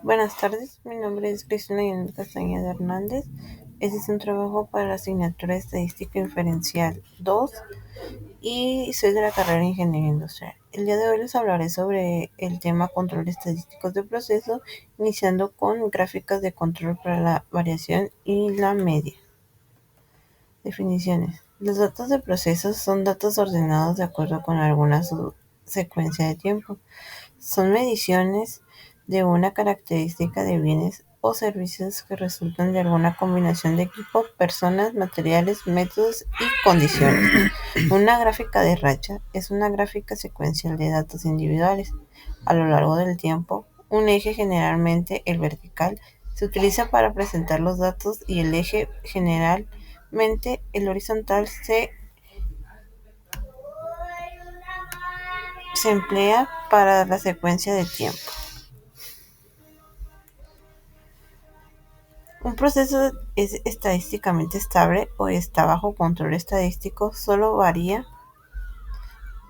Buenas tardes, mi nombre es Cristina Yanet Castañeda Hernández. Este es un trabajo para la asignatura de Estadística Inferencial 2 y soy de la carrera de Ingeniería Industrial. El día de hoy les hablaré sobre el tema control estadísticos de proceso, iniciando con gráficas de control para la variación y la media. Definiciones. Los datos de procesos son datos ordenados de acuerdo con alguna secuencia de tiempo. Son mediciones de una característica de bienes o servicios que resultan de alguna combinación de equipo, personas, materiales, métodos y condiciones. Una gráfica de racha es una gráfica secuencial de datos individuales a lo largo del tiempo. Un eje, generalmente el vertical, se utiliza para presentar los datos y el eje, generalmente el horizontal, se emplea para la secuencia de tiempo. Un proceso es estadísticamente estable o está bajo control estadístico, solo varía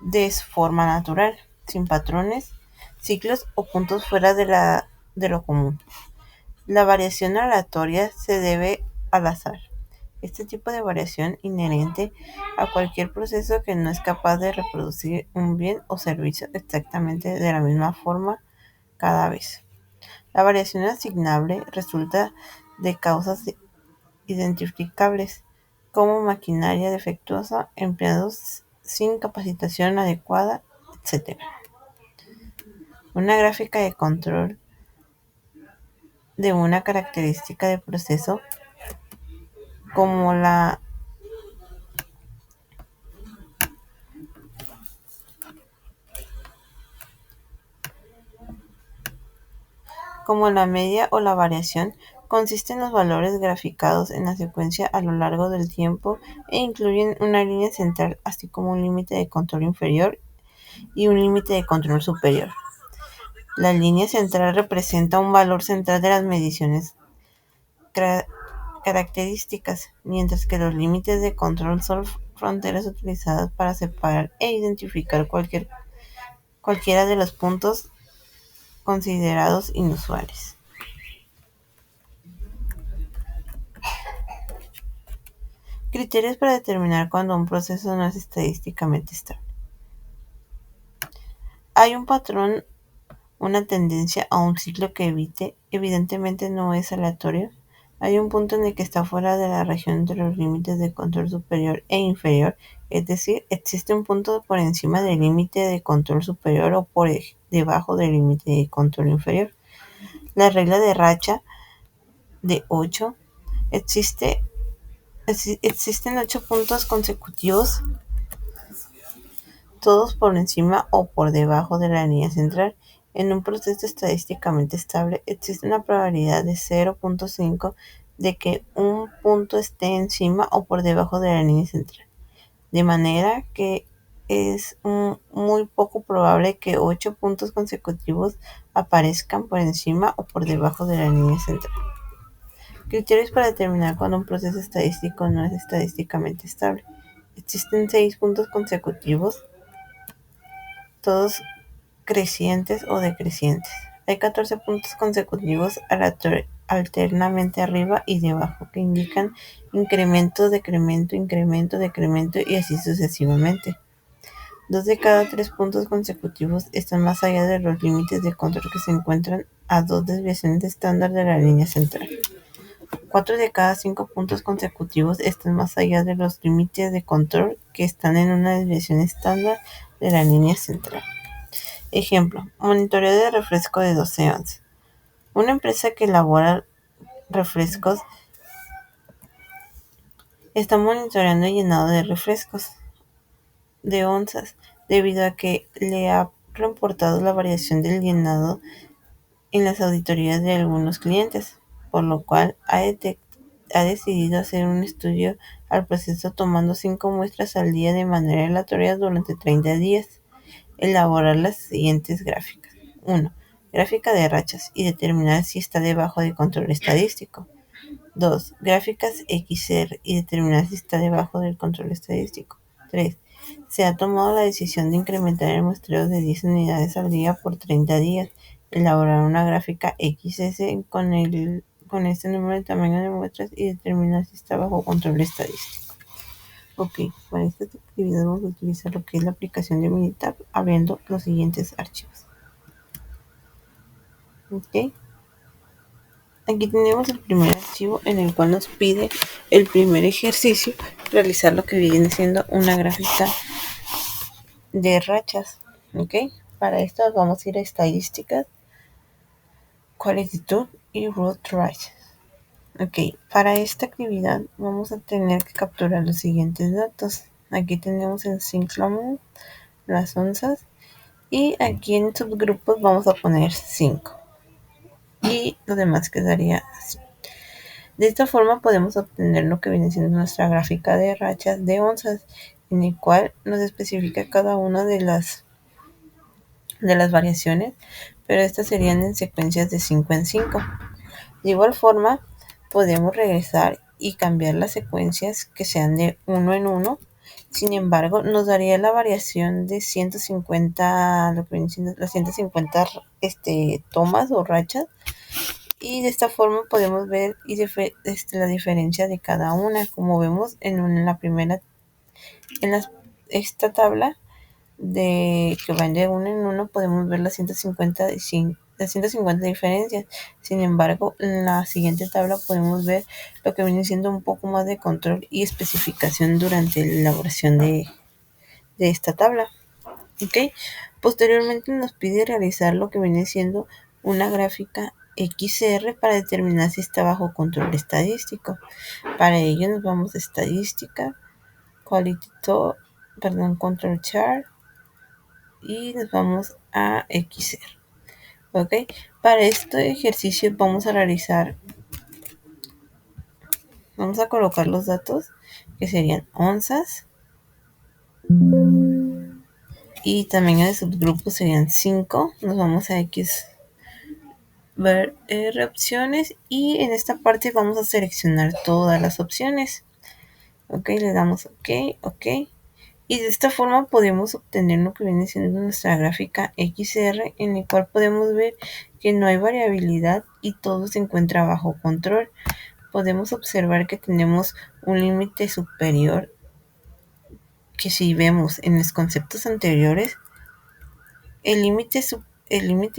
de forma natural, sin patrones, ciclos o puntos fuera de lo común. La variación aleatoria se debe al azar. Este tipo de variación inherente a cualquier proceso que no es capaz de reproducir un bien o servicio exactamente de la misma forma cada vez. La variación asignable resulta de causas identificables como maquinaria defectuosa, empleados sin capacitación adecuada, etc. Una gráfica de control de una característica de proceso como la media o la variación consiste en los valores graficados en la secuencia a lo largo del tiempo e incluyen una línea central así como un límite de control inferior y un límite de control superior. La línea central representa un valor central de las mediciones características, mientras que los límites de control son fronteras utilizadas para separar e identificar cualquiera de los puntos considerados inusuales. Criterios para determinar cuando un proceso no es estadísticamente estable. Hay un patrón, una tendencia a un ciclo que evidentemente no es aleatorio. Hay un punto en el que está fuera de la región entre los límites de control superior e inferior, es decir, existe un punto por encima del límite de control superior o por debajo del límite de control inferior. La regla de racha de 8. Existen 8 puntos consecutivos, todos por encima o por debajo de la línea central. En un proceso estadísticamente estable, existe una probabilidad de 0.5 de que un punto esté encima o por debajo de la línea central, de manera que es muy poco probable que 8 puntos consecutivos aparezcan por encima o por debajo de la línea central. Criterios para determinar cuando un proceso estadístico no es estadísticamente estable. Existen 6 puntos consecutivos, todos crecientes o decrecientes. Hay 14 puntos consecutivos alternamente arriba y debajo que indican incremento, decremento, incremento, decremento y así sucesivamente. 2 de cada 3 puntos consecutivos están más allá de los límites de control que se encuentran a 2 desviaciones estándar de la línea central. 4 de cada 5 puntos consecutivos están más allá de los límites de control que están en una desviación estándar de la línea central. Ejemplo, monitoreo de refresco de 12 onzas. Una empresa que elabora refrescos está monitoreando el llenado de refrescos de onzas debido a que le ha reportado la variación del llenado en las auditorías de algunos clientes, por lo cual ha decidido hacer un estudio al proceso tomando 5 muestras al día de manera aleatoria durante 30 días. Elaborar las siguientes gráficas. 1. Gráfica de rachas y determinar si está debajo de control estadístico. 2. Gráficas XR y determinar si está debajo del control estadístico. 3. Se ha tomado la decisión de incrementar el muestreo de 10 unidades al día por 30 días elaborar una gráfica XS con este número de tamaño de muestras y determinar si está bajo control estadístico. Ok, para esta actividad vamos a utilizar lo que es la aplicación de Minitab abriendo los siguientes archivos. Ok, aquí tenemos el primer archivo en el cual nos pide el primer ejercicio, realizar lo que viene siendo una gráfica de rachas. Ok, para esto vamos a ir a estadísticas, quality y root rachas. Ok, para esta actividad vamos a tener que capturar los siguientes datos. Aquí tenemos el cyclamen, las onzas, y aquí en subgrupos vamos a poner 5 y lo demás quedaría así. De esta forma podemos obtener lo que viene siendo nuestra gráfica de rachas de onzas, en el cual nos especifica cada una de las variaciones, pero estas serían en secuencias de 5 en 5. De igual forma, podemos regresar y cambiar las secuencias que sean de 1 en 1. Sin embargo, nos daría la variación de 150, lo que viene siendo las 150 tomas o rachas. Y de esta forma podemos ver la diferencia de cada una. Como vemos la primera, esta tabla de que van de uno en uno, podemos ver las 150 diferencias. Sin embargo, en la siguiente tabla podemos ver lo que viene siendo un poco más de control y especificación durante la elaboración de esta tabla. ¿Ok? Posteriormente nos pide realizar lo que viene siendo una gráfica XR para determinar si está bajo control estadístico. Para ello nos vamos a estadística, control chart, y nos vamos a XR. ¿Ok? Para este ejercicio vamos a colocar los datos que serían onzas y tamaño de subgrupo serían 5. Nos vamos a ver opciones y en esta parte vamos a seleccionar todas las opciones. Ok, le damos ok. Y de esta forma podemos obtener lo que viene siendo nuestra gráfica XR, en el cual podemos ver que no hay variabilidad y todo se encuentra bajo control. Podemos observar que tenemos un límite superior, que si vemos en los conceptos anteriores, el límite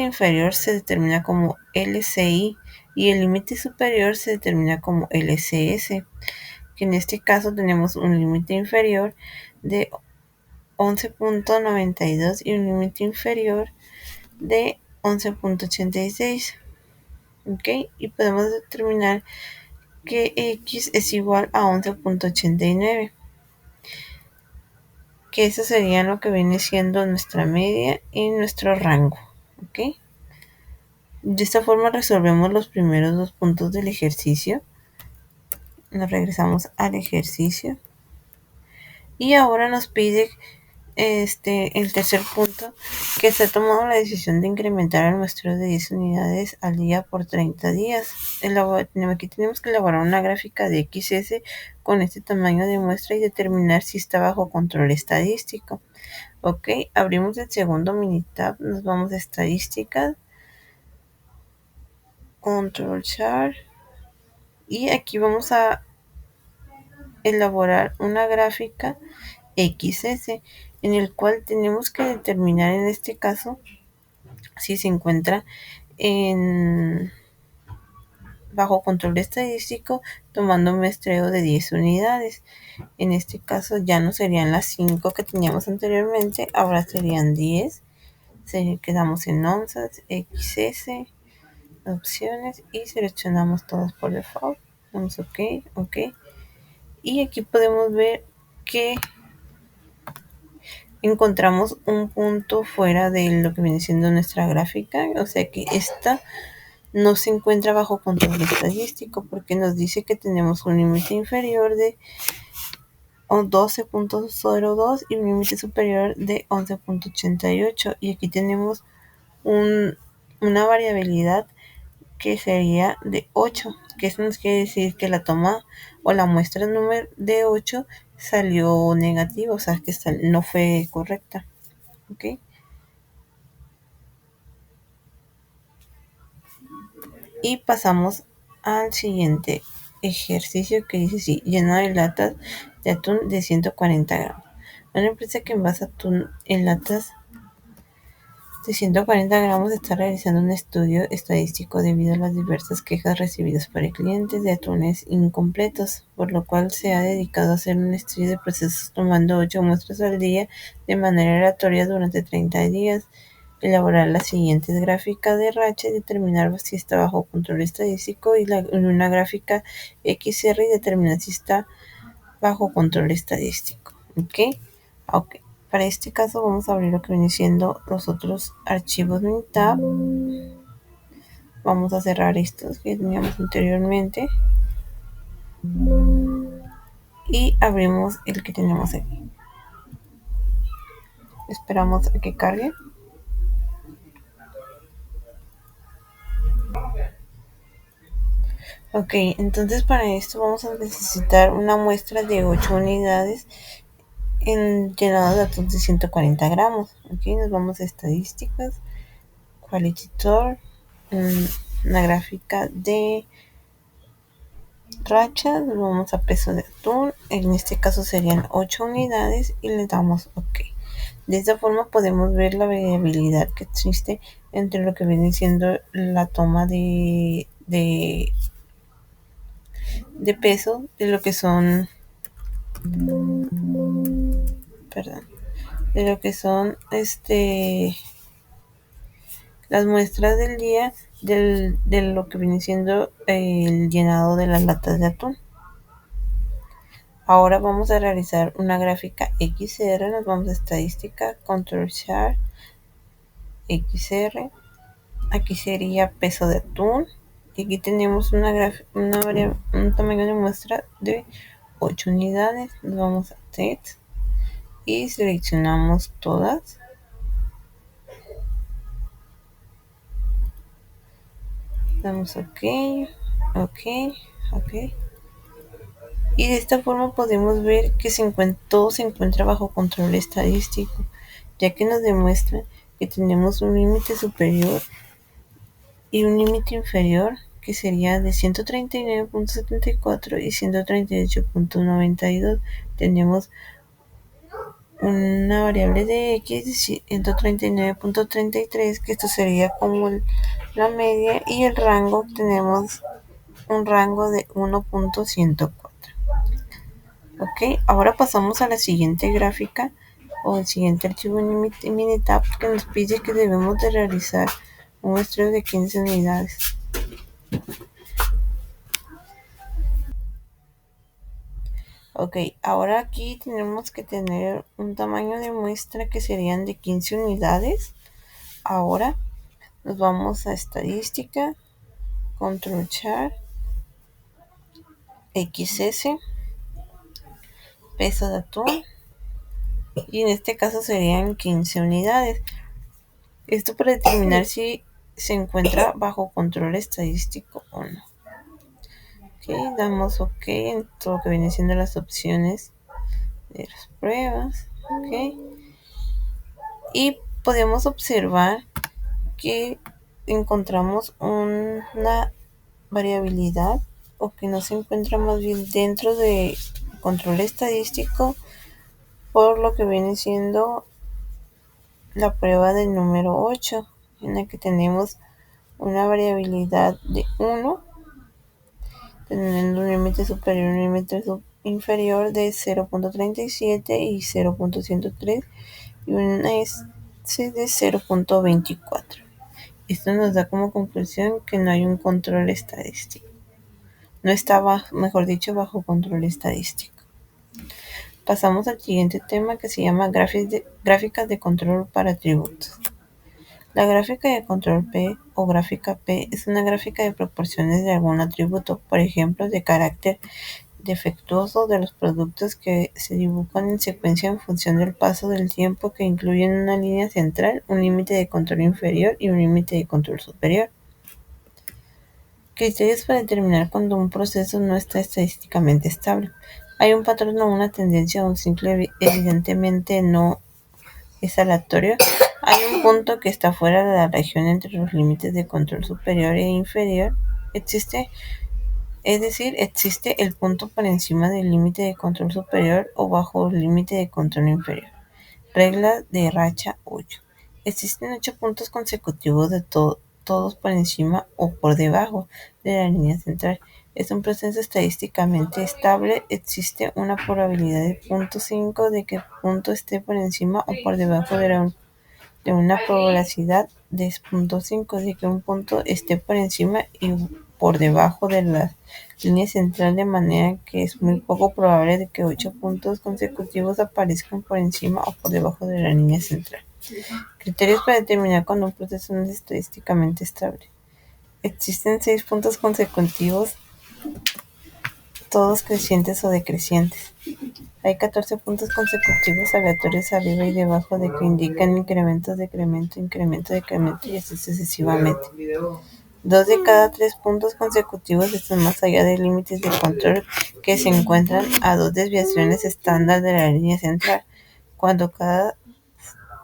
inferior se determina como LCI y el límite superior se determina como LCS, que en este caso tenemos un límite inferior de 11.92 y un límite inferior de 11.86. ¿Ok? Y podemos determinar que X es igual a 11.89, que eso sería lo que viene siendo nuestra media y nuestro rango. ¿Ok? De esta forma resolvemos los primeros dos puntos del ejercicio. Nos regresamos al ejercicio y ahora nos pide el tercer punto, que se ha tomado la decisión de incrementar el muestreo de 10 unidades al día por 30 días. Aquí tenemos que elaborar una gráfica de XS con este tamaño de muestra y determinar si está bajo control estadístico. Ok, abrimos el segundo minitab, nos vamos a estadísticas, control chart, y aquí vamos a elaborar una gráfica XS en el cual tenemos que determinar en este caso si se encuentra bajo control estadístico, tomando un muestreo de 10 unidades. En este caso ya no serían las 5 que teníamos anteriormente, ahora serían 10. Quedamos en onzas, XS, opciones y seleccionamos todas por default. Damos ok. Y aquí podemos ver que encontramos un punto fuera de lo que viene siendo nuestra gráfica, o sea que esta no se encuentra bajo control estadístico porque nos dice que tenemos un límite inferior de 12.02 y un límite superior de 11.88, y aquí tenemos una variabilidad que sería de 8, que eso nos quiere decir que la toma o la muestra número de 8 salió negativa, o sea que no fue correcta. ¿Ok? Y pasamos al siguiente ejercicio que dice así: lleno de latas de atún de 140 gramos. Una empresa que envasa atún en latas de 140 gramos está realizando un estudio estadístico debido a las diversas quejas recibidas por clientes de atunes incompletos, por lo cual se ha dedicado a hacer un estudio de procesos tomando 8 muestras al día de manera aleatoria durante 30 días, elaborar las siguientes gráficas de racha y determinar si está bajo control estadístico, y una gráfica XR y determinar si está bajo control estadístico. ¿Ok? Ok. Para este caso vamos a abrir lo que viene siendo los otros archivos Minitab. Vamos a cerrar estos que teníamos anteriormente y abrimos el que tenemos aquí. Esperamos a que cargue. Ok, entonces para esto vamos a necesitar una muestra de 8 unidades en llenado de atún de 140 gramos. Ok, nos vamos a estadísticas, Quality Tour, una gráfica de racha, nos vamos a peso de atún, en este caso serían 8 unidades y le damos OK. De esta forma podemos ver la variabilidad que existe entre lo que viene siendo la toma de peso de lo que son, perdón, de lo que son las muestras del día de lo que viene siendo el llenado de las latas de atún. Ahora vamos a realizar una gráfica XR, nos vamos a estadística, control chart, XR, aquí sería peso de atún, y aquí tenemos un tamaño de muestra de 8 unidades, nos vamos a text y seleccionamos todas. Damos OK, OK, OK. Y de esta forma podemos ver que todo se encuentra bajo control estadístico, ya que nos demuestra que tenemos un límite superior y un límite inferior que sería de 139.74 y 138.92. Tenemos una variable de x de 139.33, que esto sería como la media, y el rango tenemos un rango de 1.104. Ok, ahora pasamos a la siguiente gráfica o el siguiente archivo Minitab, que nos pide que debemos de realizar un muestreo de 15 unidades. Ok, ahora aquí tenemos que tener un tamaño de muestra que serían de 15 unidades. Ahora nos vamos a estadística, control chart, XS, peso de atún, y en este caso serían 15 unidades. Esto para determinar si se encuentra bajo control estadístico o no. Ok, damos OK en todo lo que viene siendo las opciones de las pruebas. Ok, y podemos observar que encontramos una variabilidad, o que no se encuentra más bien dentro de control estadístico, por lo que viene siendo la prueba del número 8, en la que tenemos una variabilidad de 1, teniendo un límite superior y un límite inferior de 0.37 y 0.103, y una S de 0.24. Esto nos da como conclusión que no hay un control estadístico. No está, mejor dicho, bajo control estadístico. Pasamos al siguiente tema, que se llama gráficas de control para atributos. La gráfica de control P o gráfica P es una gráfica de proporciones de algún atributo, por ejemplo, de carácter defectuoso de los productos, que se dibujan en secuencia en función del paso del tiempo, que incluyen una línea central, un límite de control inferior y un límite de control superior. Criterios para determinar cuando un proceso no está estadísticamente estable. Hay un patrón o una tendencia, un simple evidentemente no es aleatorio. Hay un punto que está fuera de la región entre los límites de control superior e inferior. Existe el punto por encima del límite de control superior o bajo el límite de control inferior. Regla de Racha 8. Existen 8 puntos consecutivos de todos por encima o por debajo de la línea central. Es un proceso estadísticamente estable. Existe una probabilidad de 0.5 de que el punto esté por encima o por debajo de una probabilidad de 0.5 de que un punto esté por encima y por debajo de la línea central, de manera que es muy poco probable de que 8 puntos consecutivos aparezcan por encima o por debajo de la línea central. Criterios para determinar cuando un proceso no es estadísticamente estable. Existen 6 puntos consecutivos, todos crecientes o decrecientes. Hay 14 puntos consecutivos aleatorios arriba y debajo de que indican incremento, decremento, incremento, decremento y así sucesivamente. 2 de cada 3 puntos consecutivos están más allá de límites de control que se encuentran a 2 desviaciones estándar de la línea central, cuando cada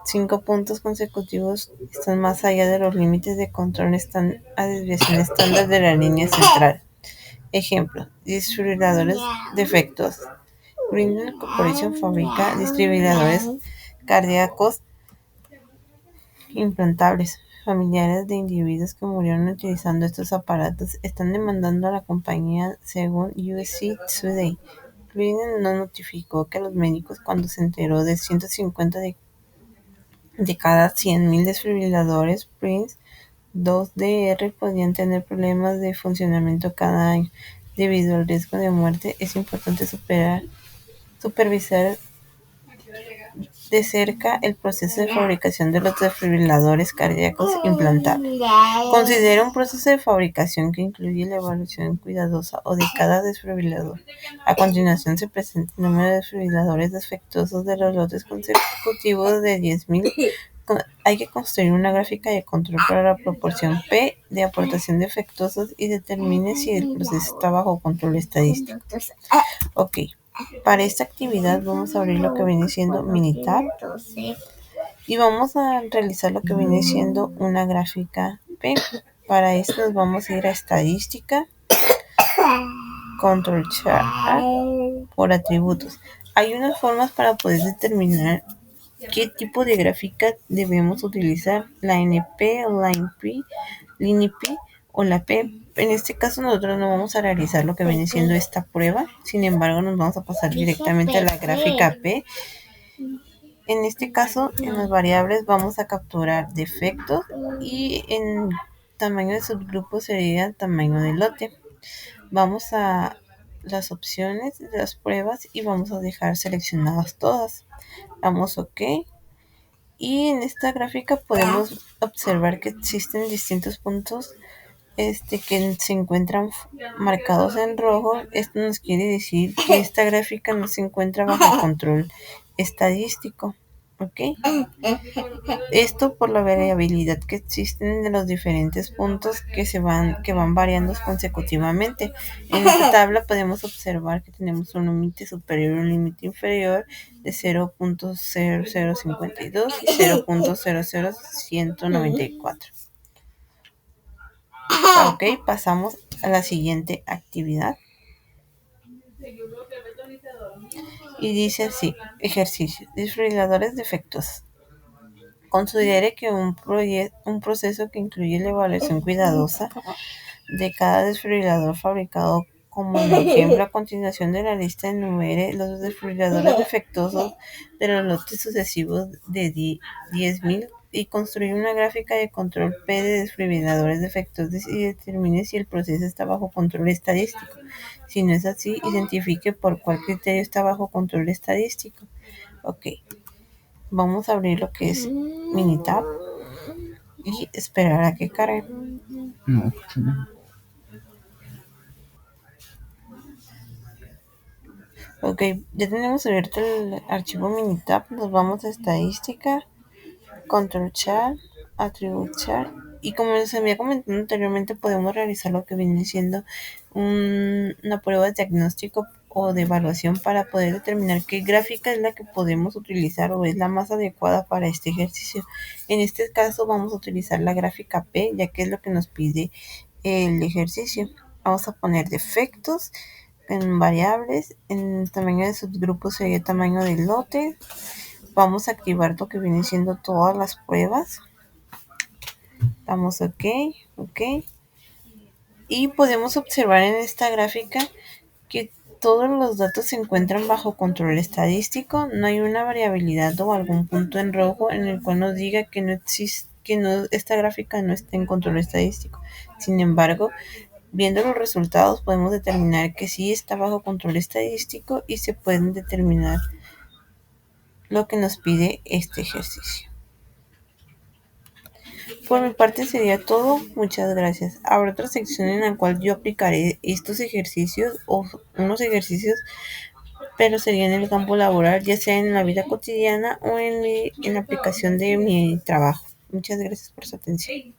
5 puntos consecutivos están más allá de los límites de control están a desviación estándar de la línea central. Ejemplo: desfibriladores defectuosos. Grindr Corporation fabrica desfibriladores cardíacos implantables. Familiares de individuos que murieron utilizando estos aparatos están demandando a la compañía, según USA Today. Grindr no notificó que a los médicos cuando se enteró de 150 de cada 100.000 desfibriladores Prince 2DR podían tener problemas de funcionamiento cada año. Debido al riesgo de muerte, es importante supervisar de cerca el proceso de fabricación de los desfibriladores cardíacos implantables. Considera un proceso de fabricación que incluye la evaluación cuidadosa de cada desfibrilador. A continuación se presenta el número de desfibriladores defectuosos de los lotes consecutivos de 10.000. Hay que construir una gráfica de control para la proporción P de aportación de defectuosos y determine si el proceso está bajo control estadístico. Ok, para esta actividad vamos a abrir lo que viene siendo Minitab y vamos a realizar lo que viene siendo una gráfica P. Para esto nos vamos a ir a estadística, control chart por atributos. Hay unas formas para poder determinar qué tipo de gráfica debemos utilizar: la NP, la INP, LINIP o la P. En este caso nosotros no vamos a realizar lo que viene siendo esta prueba, sin embargo nos vamos a pasar directamente a la gráfica P. En este caso, en las variables vamos a capturar defectos y en tamaño de subgrupo sería tamaño de lote. Vamos a las opciones de las pruebas y vamos a dejar seleccionadas todas. Damos OK. Y en esta gráfica podemos observar que existen distintos puntos que se encuentran marcados en rojo. Esto nos quiere decir que esta gráfica no se encuentra bajo control estadístico. ¿Ok? Esto por la variabilidad que existen de los diferentes puntos que van variando consecutivamente. En esta tabla podemos observar que tenemos un límite superior y un límite inferior de 0.0052 y 0.00194. Ok, pasamos a la siguiente actividad. Y dice así: ejercicio, desfibriladores defectuosos. Considere que un proceso que incluye la evaluación cuidadosa de cada desfibrilador fabricado, como el ejemplo a continuación de la lista, enumere los desfibriladores defectuosos de los lotes sucesivos de 10.000 y construir una gráfica de control P de desfibriladores defectuosos y determine si el proceso está bajo control estadístico. Si no es así, identifique por cuál criterio está bajo control estadístico. Ok, vamos a abrir lo que es Minitab y esperar a que cargue. No. Ok, ya tenemos abierto el archivo Minitab. Nos vamos a estadística, control chart, attribute chart, y como les había comentado anteriormente, podemos realizar lo que viene siendo una prueba de diagnóstico o de evaluación para poder determinar qué gráfica es la que podemos utilizar o es la más adecuada para este ejercicio. En este caso vamos a utilizar la gráfica P, ya que es lo que nos pide el ejercicio. Vamos a poner defectos en variables. En el tamaño de subgrupos sería el tamaño del lote. Vamos a activar lo que vienen siendo todas las pruebas. Damos OK, OK. Y podemos observar en esta gráfica que todos los datos se encuentran bajo control estadístico. No hay una variabilidad o algún punto en rojo en el cual nos diga que no existe, esta gráfica no está en control estadístico. Sin embargo, viendo los resultados podemos determinar que sí está bajo control estadístico y se pueden determinar lo que nos pide este ejercicio. Por mi parte sería todo. Muchas gracias. Habrá otra sección en la cual yo aplicaré estos ejercicios o unos ejercicios, pero sería en el campo laboral, ya sea en la vida cotidiana o en la aplicación de mi trabajo. Muchas gracias por su atención.